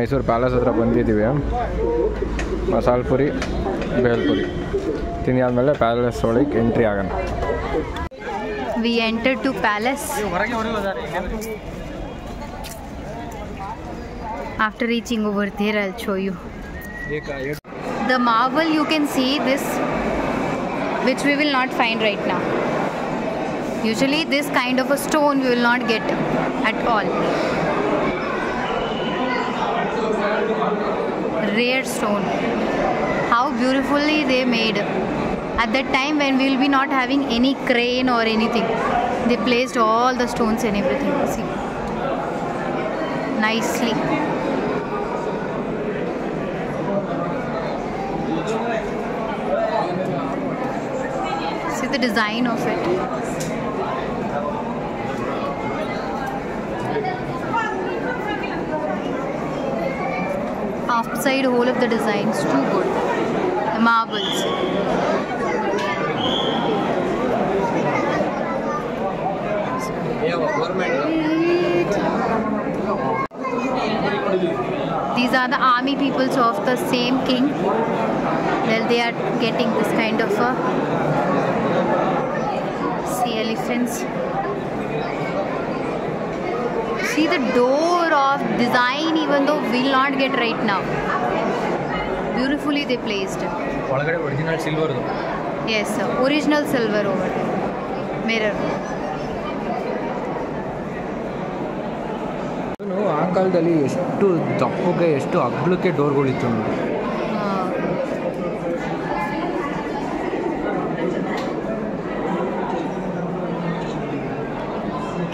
Mysuru palace ಹತ್ರ ಬಂದಿದ್ದೀವಿ. ಮಸಾಲೆ ಪುರಿ ಬೇಲ್ಪುರಿ ತಿಂಡಿ ಆದಮೇಲೆ ಪ್ಯಾಲೇಸ್ ಒಳಗೆ ಎಂಟ್ರಿ ಆಗೋಣ. We entered to palace. After reaching over there, I'll show you. The marble you can see this, which we will not find right now. Usually this kind of a stone we will not get at all. Rare stone. How beautifully they made. At that time when we will be not having any crane or anything, they placed all the stones and everything. See, nicely. See the design of it. Upside whole of the designs too good. The marbles. These are the army peoples of the same king. Well, they are getting this kind of a sea elephants. See the door of design, even though we'll not get right now. Beautifully they placed. Original silver. Yes, sir. Original silver over there. Mirror. ಆ ಕಾಲದಲ್ಲಿ ಎಷ್ಟು ದಪ್ಪಗೆ ಎಷ್ಟು ಅಗ್ಲಕ್ಕೆ ಡೋರ್ಗಳಿತ್ತು ನೋಡಿ.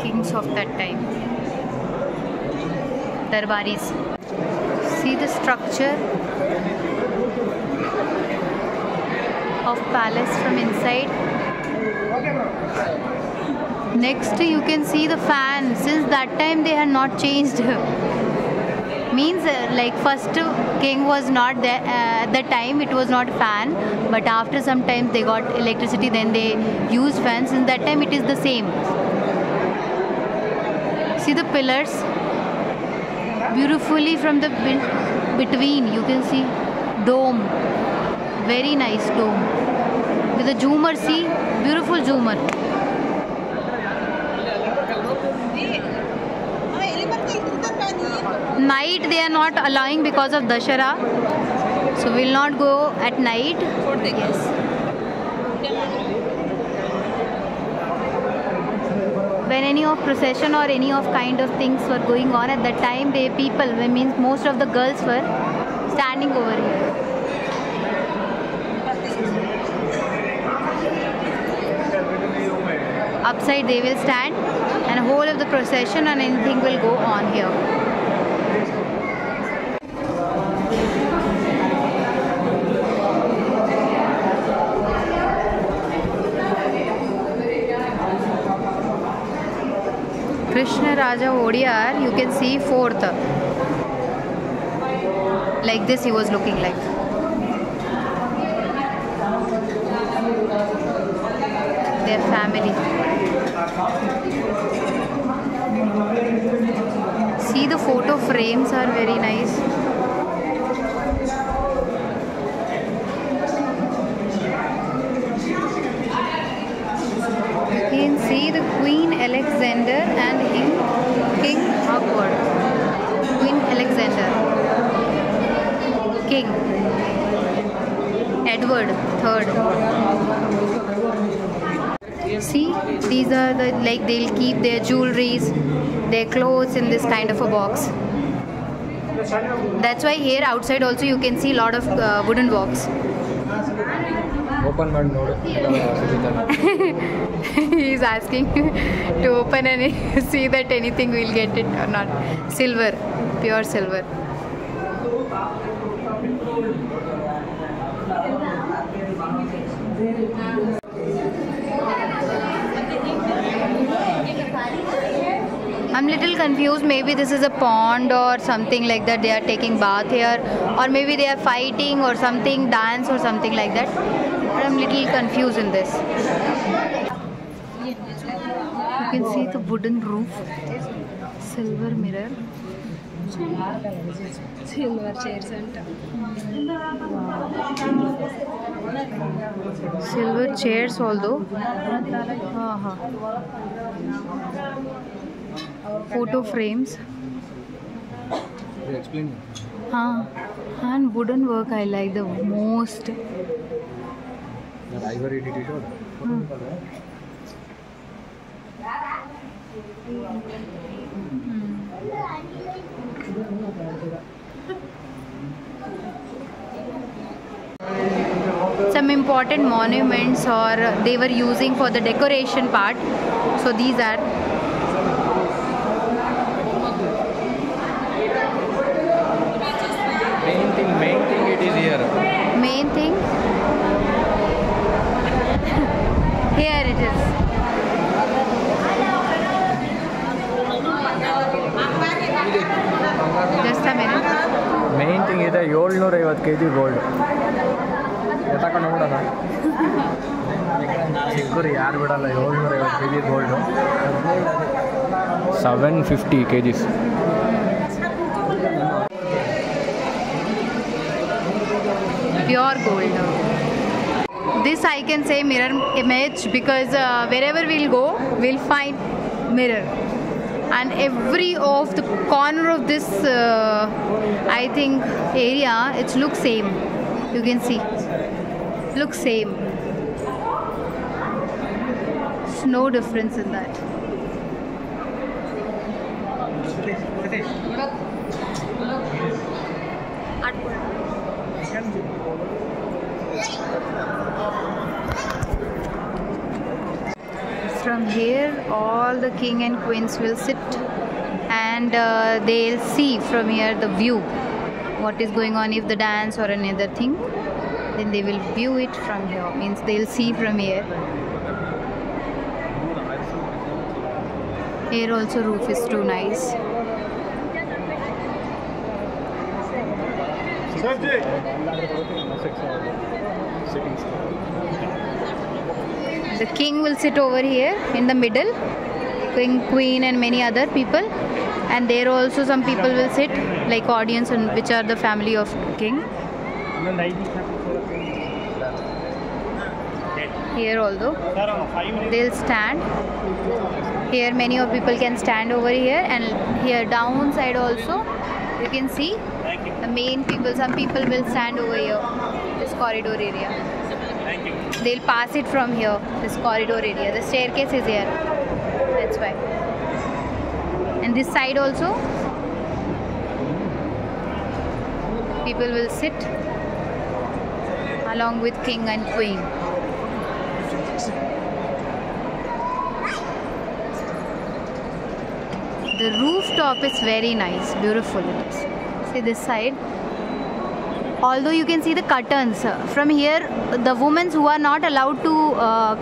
Kings of that time. Darbaris. See the structure of palace from inside. Next you can see the fan. Since that time they had not changed. Means like first king was not there at that time, it was not fan, but after some time they got electricity, then they used fans. In that time it is the same. See the pillars beautifully from the between you can see dome, very nice dome with a zoomer. See, beautiful zoomer. Night they are not allowing because of Dashara, so we'll not go at night. Yes. When any of procession or any of kind of things were going on at that time, the people, means most of the girls were standing over here. Upside they will stand and whole of the procession and anything will go on here. Krishna Raja Odiyar, you can see 4th. Like this he was looking like. Their family. See the photo frames are very nice. You can see the Queen Alexander and King Akbar. Queen Alexander. King Edward III. See, these are the, like they'll keep their jewelries, their clothes in this kind of a box. That's why here outside also you can see a lot of wooden box. Open ಮಾಡಿ ನೋಡು. He is asking to open and see that anything will get it or not. Silver, pure silver. I'm little confused. Maybe this is a pond or something like that. They are taking bath here, or maybe they are fighting or something, dance or something like that. But I'm little confused in this. You can see the wooden roof, silver mirror. Silver chairs అంట. Silver chairs although. Photo frames. Explain. And wooden work I like the most. That ivory detail. Some important monuments or they were using for the decoration part. So these are Main thing it is here. main thing. Here it is. Just a minute. Main thing ಇದೆ 750 kg gold. ಎತ್ತಕೊಂಡು ನೋಡೋಣ. ಚಿಕ್ಕೂರು ಯಾರು ಬಿಡಲ್ಲ 750 kg gold. 750 kgs. Pure gold. This I can say mirror image because wherever we'll go, we'll find mirror. And every of the corner of this I think area it looks same. You can see looks same. There's no difference in that. From here all the king and queens will sit and they'll see from here the view what is going on. If the dance or another thing, then they will view it from here, means they'll see from here. Here also roof is too nice. The king will sit over here in the middle, king, queen and many other people, and there also some people will sit like audience and which are the family of king. Here although they'll stand. Here many of people can stand over here, and here downside also you can see the main people. Some people will stand over here, this corridor area. They'll pass it from here, this corridor area. The staircase is here, that's why. And this side also people will sit along with king and queen. The rooftop is very nice, beautiful it is. See this side. Although you can see the curtains from here, the women who are not allowed to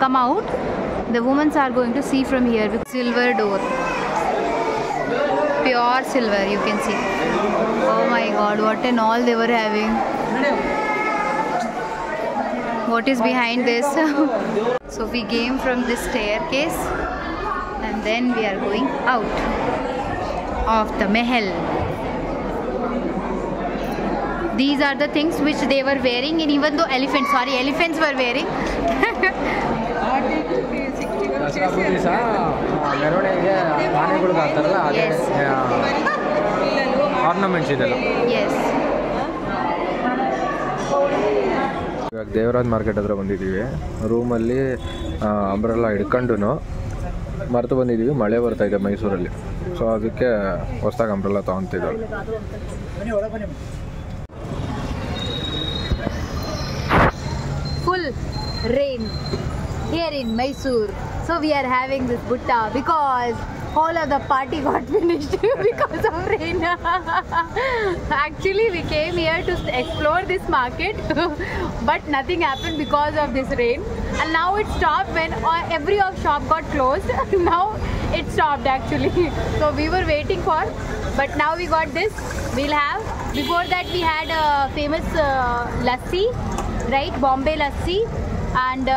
come out, the women are going to see from here. Silver door, pure silver, you can see. Oh my god, what an all they were having. What is behind this? So we came from this staircase and then we are going out of the mahal. These are the things which they were wearing, and even though elephants were wearing. Ornaments ಇದೆಲ್ಲ. Yes. ಇವಾಗ Devaraj market ಹತ್ರ ಬಂದಿದ್ದೀವಿ. ರೂಮಲ್ಲಿ umbrella ಹಿಡ್ಕೊಂಡು ಮರೆತು ಬಂದಿದ್ದೀವಿ. ಮಳೆ ಬರ್ತಾ ಇದೆ ಮೈಸೂರಲ್ಲಿ, ಸೊ ಅದಕ್ಕೆ ಹೊಸದಾಗಿ umbrella ತೊಗೊತಿದ್ದಾರೆ. Full rain here in Mysore, so we are having this butta because whole of the party got finished because of rain. Actually we came here to explore this market but nothing happened because of this rain, and now it stopped when every shop got closed. Now it stopped actually. So we were waiting for, but now we got this. We'll have, before that we had a famous lassi, right? Bombay lassi, and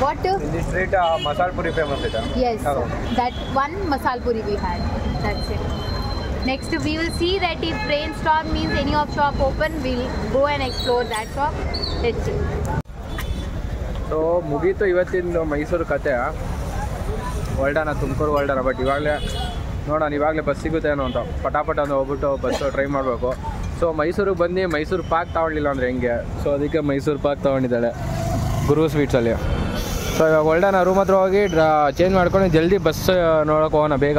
what? In this street, masala puri famous. Yes, that one masala puri we had. That's it. Next we will see that if rain stop means any of shop open, we'll go and explore that shop. Let's see. So ಮುಗೀತು ಇವತ್ತಿನ ಮೈಸೂರು ಕತೆ. ಹೊಲ್ಡಾನ Tumakuru ಹೊಲ್ಡಾನ, but ಇವಾಗಲೇ ನೋಡೋಣ, ಇವಾಗಲೇ bus ಸಿಗುತ್ತೇನೋ ಅಂತ ಪಟಾಪಟ ಅಂತ ಹೋಗ್ಬಿಟ್ಟು bus try ಮಾಡಬೇಕು. ಸೊ ಮೈಸೂರಿಗೆ ಬಂದು ಮೈಸೂರು ಪಾಕ್ ತೊಗೊಳ್ಳಿಲ್ಲ ಅಂದರೆ ಹೆಂಗೆ, ಸೊ ಅದಕ್ಕೆ ಮೈಸೂರು ಪಾಕ್ ತೊಗೊಂಡಿದ್ದಾಳೆ ಗುರು ಸ್ವೀಟ್ಸಲ್ಲಿ. ಸೊ ಇವಾಗ ಹೊಲ್ಡಾನ ರೂಮ್ ಹತ್ರ ಹೋಗಿ ಚೇಂಜ್ ಮಾಡ್ಕೊಂಡು ಜಲ್ದಿ ಬಸ್ ನೋಡೋಕೆ ಹೋಗೋಣ ಬೇಗ.